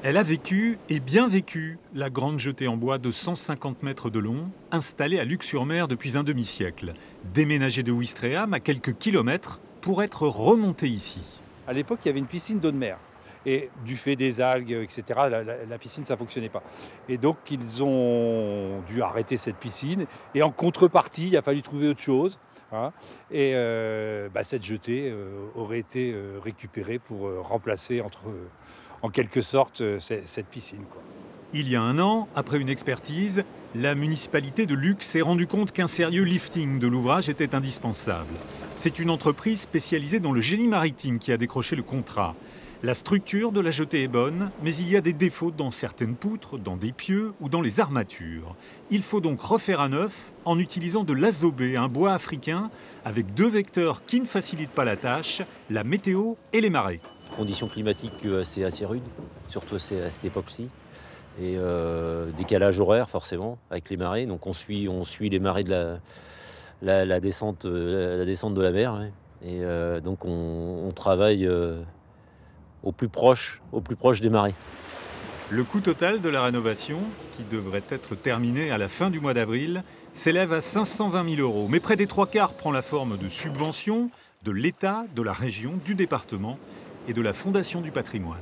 Elle a vécu, et bien vécu, la grande jetée en bois de 150 mètres de long, installée à Luc-sur-Mer depuis un demi-siècle, déménagée de Ouistreham à quelques kilomètres pour être remontée ici. À l'époque, il y avait une piscine d'eau de mer. Et du fait des algues, etc., la piscine, ça ne fonctionnait pas. Et donc, ils ont dû arrêter cette piscine. Et en contrepartie, il a fallu trouver autre chose. Hein. Et cette jetée aurait été récupérée pour remplacer, en quelque sorte, cette piscine, quoi. Il y a un an, après une expertise, la municipalité de Luc s'est rendu compte qu'un sérieux lifting de l'ouvrage était indispensable. C'est une entreprise spécialisée dans le génie maritime qui a décroché le contrat. La structure de la jetée est bonne, mais il y a des défauts dans certaines poutres, dans des pieux ou dans les armatures. Il faut donc refaire à neuf en utilisant de l'azobé, un bois africain, avec deux vecteurs qui ne facilitent pas la tâche, la météo et les marées. Conditions climatiques assez rudes, surtout à cette époque-ci. Et décalage horaire forcément avec les marées. Donc on suit les marées de la descente de la mer. Ouais. Et donc on travaille au plus proche des marées. Le coût total de la rénovation, qui devrait être terminée à la fin du mois d'avril, s'élève à 520 000 €. Mais près des trois quarts prend la forme de subventions de l'État, de la région, du département et de la Fondation du patrimoine.